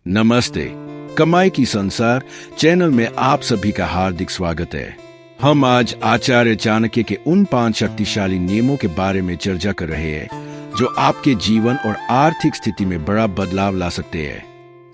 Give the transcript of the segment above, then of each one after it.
नमस्ते। कमाई की संसार चैनल में आप सभी का हार्दिक स्वागत है। हम आज आचार्य चाणक्य के उन 5 शक्तिशाली नियमों के बारे में चर्चा कर रहे हैं जो आपके जीवन और आर्थिक स्थिति में बड़ा बदलाव ला सकते हैं।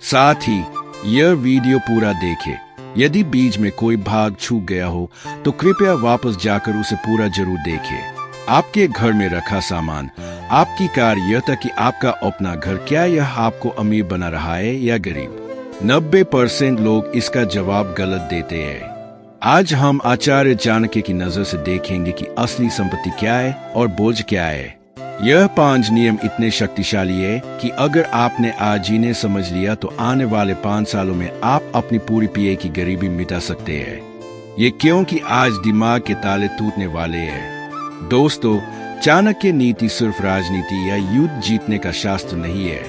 साथ ही यह वीडियो पूरा देखें। यदि बीच में कोई भाग छूट गया हो तो कृपया वापस जाकर उसे पूरा जरूर देखें। आपके घर में रखा सामान, आपकी कार, यह तक कि आपका अपना घर, क्या यह आपको अमीर बना रहा है या गरीब? 90% लोग इसका जवाब गलत देते हैं। आज हम आचार्य चाणक्य की नजर से देखेंगे कि असली संपत्ति क्या है और बोझ क्या है। यह 5 नियम इतने शक्तिशाली है कि अगर आपने आज इन्हें समझ लिया तो आने वाले 5 सालों में आप अपनी पूरी पीए की गरीबी मिटा सकते हैं। ये क्योंकि आज दिमाग के ताले टूटने वाले हैं। दोस्तों, चाणक्य नीति सिर्फ राजनीति या युद्ध जीतने का शास्त्र नहीं है।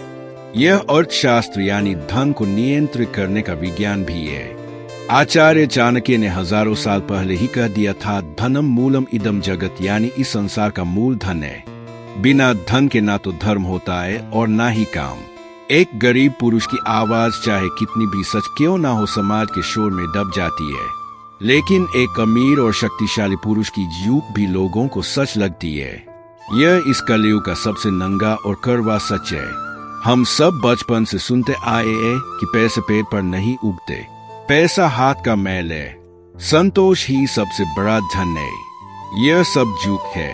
यह अर्थशास्त्र यानी धन को नियंत्रित करने का विज्ञान भी है। आचार्य चाणक्य ने हजारों साल पहले ही कह दिया था, धनम मूलम इदम जगत, यानी इस संसार का मूल धन है। बिना धन के ना तो धर्म होता है और ना ही काम। एक गरीब पुरुष की आवाज चाहे कितनी भी सच क्यों ना हो, समाज के शोर में दब जाती है। लेकिन एक अमीर और शक्तिशाली पुरुष की झूठ भी लोगों को सच लगती है। यह इस कलयुग का सबसे नंगा और कड़वा सच है। हम सब बचपन से सुनते आए हैं कि पैसे पेट पर नहीं उगते, पैसा हाथ का मैल है, संतोष ही सबसे बड़ा धन है। यह सब झूठ है।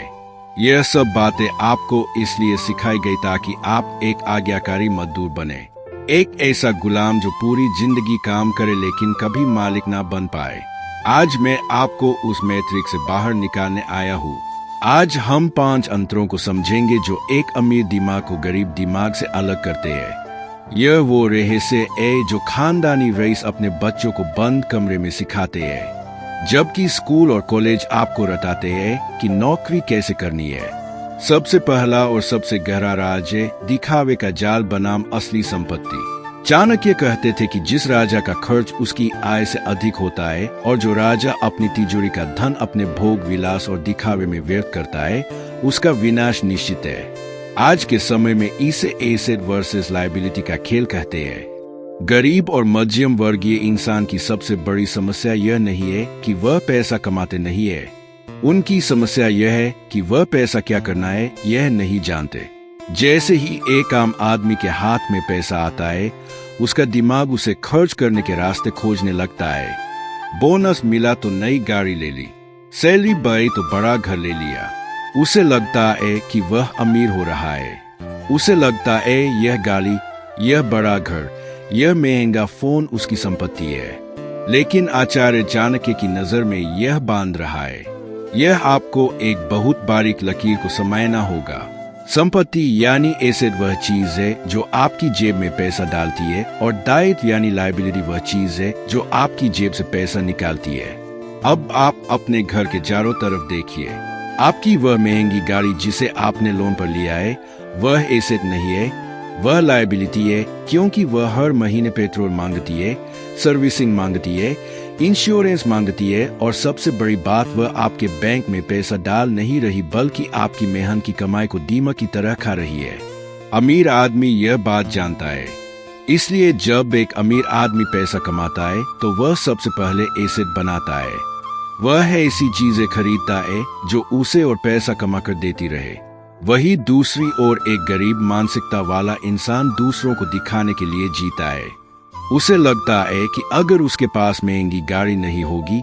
यह सब बातें आपको इसलिए सिखाई गई ताकि आप एक आज्ञाकारी मजदूर बने, एक ऐसा गुलाम जो पूरी जिंदगी काम करे लेकिन कभी मालिक ना बन पाए। आज मैं आपको उस मैट्रिक्स से बाहर निकालने आया हूँ। आज हम 5 अंतरों को समझेंगे जो एक अमीर दिमाग को गरीब दिमाग से अलग करते हैं। यह वो रहस्य है जो खानदानी रईस अपने बच्चों को बंद कमरे में सिखाते हैं, जबकि स्कूल और कॉलेज आपको रटाते हैं कि नौकरी कैसे करनी है। सबसे पहला और सबसे गहरा राज है दिखावे का जाल बनाम असली संपत्ति। चाणक्य कहते थे कि जिस राजा का खर्च उसकी आय से अधिक होता है और जो राजा अपनी तिजोरी का धन अपने भोग विलास और दिखावे में व्यर्थ करता है, उसका विनाश निश्चित है। आज के समय में इसे एसेट वर्सेस लायबिलिटी का खेल कहते हैं। गरीब और मध्यम वर्गीय इंसान की सबसे बड़ी समस्या यह नहीं है कि वह पैसा कमाते नहीं है। उनकी समस्या यह है कि वह पैसा क्या करना है यह नहीं जानते। जैसे ही एक आम आदमी के हाथ में पैसा आता है, उसका दिमाग उसे खर्च करने के रास्ते खोजने लगता है। बोनस मिला तो नई गाड़ी ले ली, सैलरी बढ़ी तो बड़ा घर ले लिया। उसे लगता है कि वह अमीर हो रहा है। उसे लगता है यह गाड़ी, यह बड़ा घर, यह महंगा फोन उसकी संपत्ति है। लेकिन आचार्य चाणक्य की नजर में यह बांध रहा है। यह आपको एक बहुत बारीक लकीर को समझना होगा। संपत्ति यानी एसेट वह चीज है जो आपकी जेब में पैसा डालती है, और दायित्व यानी लायबिलिटी वह चीज है जो आपकी जेब से पैसा निकालती है। अब आप अपने घर के चारों तरफ देखिए। आपकी वह महंगी गाड़ी जिसे आपने लोन पर लिया है, वह एसेट नहीं है, वह लायबिलिटी है, क्योंकि वह हर महीने पेट्रोल मांगती है, सर्विसिंग मांगती है, इंश्योरेंस मांगती है, और सबसे बड़ी बात, वह आपके बैंक में पैसा डाल नहीं रही बल्कि आपकी मेहनत की कमाई को दीमक की तरह खा रही है। अमीर आदमी यह बात जानता है। इसलिए जब एक अमीर आदमी पैसा कमाता है तो वह सबसे पहले एसेट बनाता है। वह ऐसी चीजें खरीदता है जो उसे और पैसा कमा कर देती रहे। वही दूसरी ओर एक गरीब मानसिकता वाला इंसान दूसरों को दिखाने के लिए जीता है। उसे लगता है कि अगर उसके पास महंगी गाड़ी नहीं होगी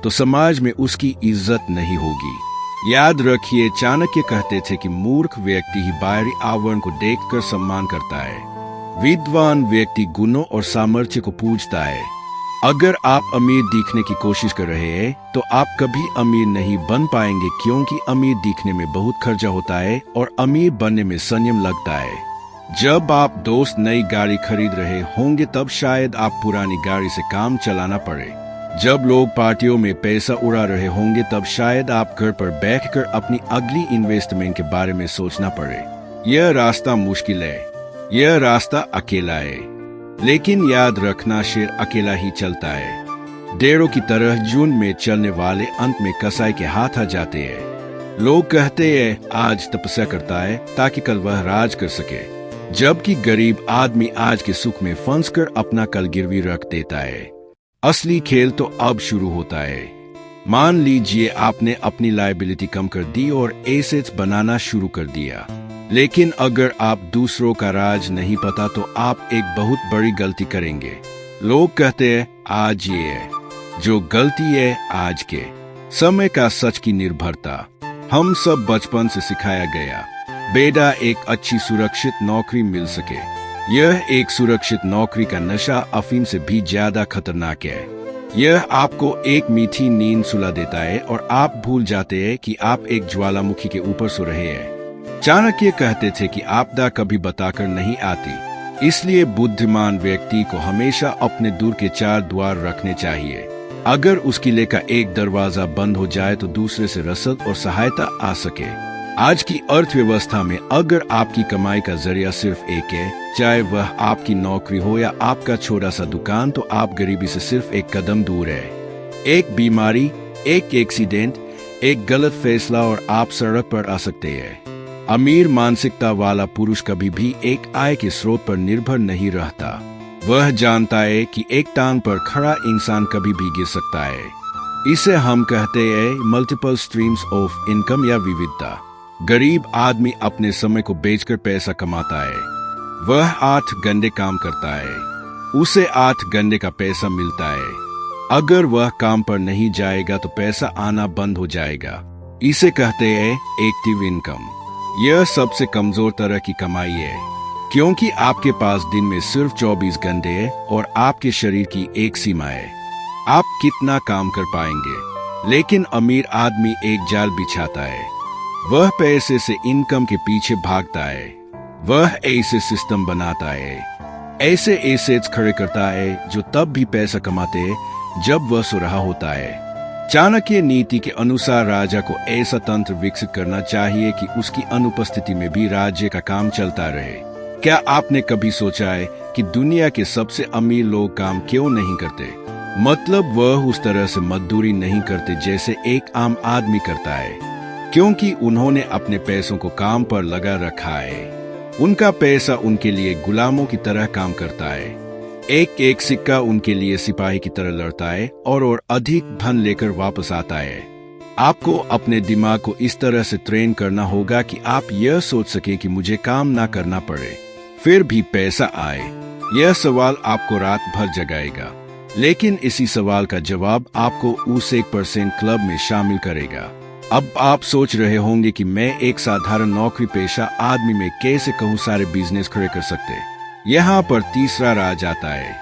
तो समाज में उसकी इज्जत नहीं होगी। याद रखिए, चाणक्य कहते थे कि मूर्ख व्यक्ति ही बाहरी आवरण को देखकर सम्मान करता है। विद्वान व्यक्ति गुणों और सामर्थ्य को पूजता है। अगर आप अमीर दिखने की कोशिश कर रहे हैं तो आप कभी अमीर नहीं बन पाएंगे, क्योंकि अमीर दिखने में बहुत खर्चा होता है और अमीर बनने में संयम लगता है। जब आप दोस्त नई गाड़ी खरीद रहे होंगे तब शायद आप पुरानी गाड़ी से काम चलाना पड़े। जब लोग पार्टियों में पैसा उड़ा रहे होंगे तब शायद आप घर पर बैठकर अपनी अगली इन्वेस्टमेंट के बारे में सोचना पड़े। यह रास्ता मुश्किल है, यह रास्ता अकेला है, लेकिन याद रखना, शेर अकेला ही चलता है। डेरों की तरह झुंड में चलने वाले अंत में कसाई के हाथ आ जाते हैं। लोग कहते हैं आज तपस्या करता है ताकि कल वह राज कर सके। जबकि गरीब आदमी आज के सुख में फंसकर अपना कल गिरवी रख देता है। असली खेल तो अब शुरू होता है। मान लीजिए आपने अपनी लायबिलिटी कम कर दी और एसेट्स बनाना शुरू कर दिया, लेकिन अगर आप दूसरों का राज नहीं पता तो आप एक बहुत बड़ी गलती करेंगे। लोग कहते हैं आज ये है, जो गलती है आज के समय का सच की निर्भरता। हम सब बचपन से सिखाया गया बेटा एक अच्छी सुरक्षित नौकरी मिल सके। यह एक सुरक्षित नौकरी का नशा अफीम से भी ज्यादा खतरनाक है। यह आपको एक मीठी नींद सुला देता है और आप भूल जाते हैं कि आप एक ज्वालामुखी के ऊपर सो रहे हैं। चाणक्य कहते थे कि आपदा कभी बताकर नहीं आती, इसलिए बुद्धिमान व्यक्ति को हमेशा अपने दूर के 4 द्वार रखने चाहिए। अगर उसकी ले का एक दरवाजा बंद हो जाए तो दूसरे से रसद और सहायता आ सके। आज की अर्थव्यवस्था में अगर आपकी कमाई का जरिया सिर्फ एक है, चाहे वह आपकी नौकरी हो या आपका छोटा सा दुकान, तो आप गरीबी से सिर्फ एक कदम दूर है। एक बीमारी, एक एक्सीडेंट, एक गलत फैसला और आप सड़क पर आ सकते हैं। अमीर मानसिकता वाला पुरुष कभी भी एक आय के स्रोत पर निर्भर नहीं रहता। वह जानता है कि एक टांग पर खड़ा इंसान कभी भी गिर सकता है। इसे हम कहते हैं मल्टीपल स्ट्रीम्स ऑफ इनकम या विविधता। गरीब आदमी अपने समय को बेचकर पैसा कमाता है। वह 8 घंटे काम करता है, उसे 8 घंटे का पैसा मिलता है। अगर वह काम पर नहीं जाएगा तो पैसा आना बंद हो जाएगा। इसे कहते हैं एक्टिव इनकम। यह सबसे कमजोर तरह की कमाई है, क्योंकि आपके पास दिन में सिर्फ 24 घंटे है और आपके शरीर की एक सीमा है। आप कितना काम कर पाएंगे। लेकिन अमीर आदमी एक जाल बिछाता है। वह पैसे से इनकम के पीछे भागता है। वह ऐसे सिस्टम बनाता है, ऐसे एसेट्स खड़े करता है जो तब भी पैसा कमाते हैं जब वह सो रहा होता है। चाणक्य नीति के अनुसार राजा को ऐसा तंत्र विकसित करना चाहिए कि उसकी अनुपस्थिति में भी राज्य का काम चलता रहे। क्या आपने कभी सोचा है कि दुनिया के सबसे अमीर लोग काम क्यों नहीं करते? मतलब वह उस तरह से मजदूरी नहीं करते जैसे एक आम आदमी करता है, क्योंकि उन्होंने अपने पैसों को काम पर लगा रखा है। उनका पैसा उनके लिए गुलामों की तरह काम करता है। एक एक सिक्का उनके लिए सिपाही की तरह लड़ता है और अधिक धन लेकर वापस आता है। आपको अपने दिमाग को इस तरह से ट्रेन करना होगा कि आप यह सोच सके कि मुझे काम ना करना पड़े, फिर भी पैसा आए। यह सवाल आपको रात भर जगाएगा, लेकिन इसी सवाल का जवाब आपको उस 1% क्लब में शामिल करेगा। अब आप सोच रहे होंगे कि मैं एक साधारण नौकरी पेशा आदमी में कैसे कहूँ सारे बिजनेस खड़े कर सकते। यहाँ पर तीसरा राज आता है।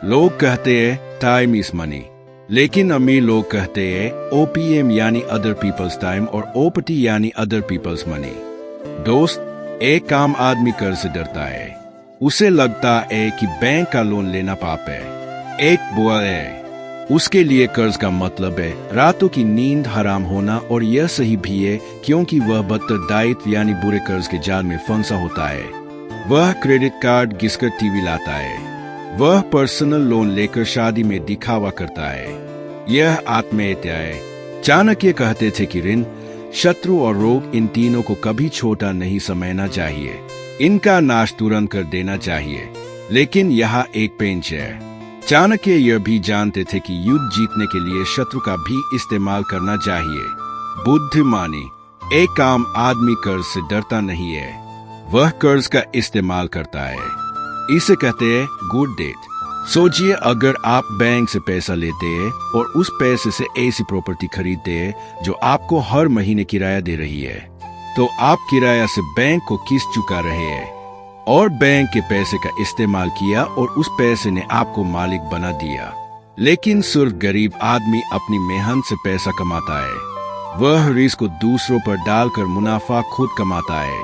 लोग कहते हैं टाइम इज मनी, लेकिन अमीर लोग कहते हैं OPM यानी अदर पीपल्स टाइम और OPT यानी अदर पीपल्स मनी। दोस्त, एक आम आदमी कर्ज से डरता है। उसे लगता है कि बैंक का लोन लेना पाप है, एक बुआ है। उसके लिए कर्ज का मतलब है रातों की नींद हराम होना, और यह सही भी है क्योंकि वह उत्तरदायित्व यानी बुरे कर्ज के जाल में फंसा होता है। वह क्रेडिट कार्ड घिसकर टीवी लाता है। वह पर्सनल लोन लेकर शादी में दिखावा करता है। यह आत्महत्या है। चाणक्य कहते थे कि ऋण, शत्रु और रोग, इन तीनों को कभी छोटा नहीं समझना चाहिए। इनका नाश तुरंत कर देना चाहिए। लेकिन यहाँ एक पेंच है। चाणक्य यह भी जानते थे कि युद्ध जीतने के लिए शत्रु का भी इस्तेमाल करना चाहिए। बुद्धिमानी, एक आम आदमी कर्ज से डरता नहीं है, वह कर्ज का इस्तेमाल करता है। इसे कहते हैं गुड डेट। सोचिए, अगर आप बैंक से पैसा लेते हैं और उस पैसे से ऐसी प्रॉपर्टी खरीदते हैं जो आपको हर महीने किराया दे रही है, तो आप किराया से बैंक को किस्त चुका रहे हैं और बैंक के पैसे का इस्तेमाल किया और उस पैसे ने आपको मालिक बना दिया। लेकिन सिर्फ गरीब आदमी अपनी मेहनत से पैसा कमाता है। वह रिस्क को दूसरों पर डालकर मुनाफा खुद कमाता है।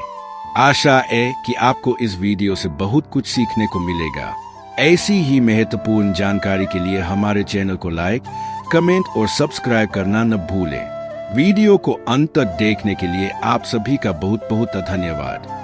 आशा है कि आपको इस वीडियो से बहुत कुछ सीखने को मिलेगा। ऐसी ही महत्वपूर्ण जानकारी के लिए हमारे चैनल को लाइक, कमेंट और सब्सक्राइब करना न भूलें। वीडियो को अंत तक देखने के लिए आप सभी का बहुत बहुत धन्यवाद।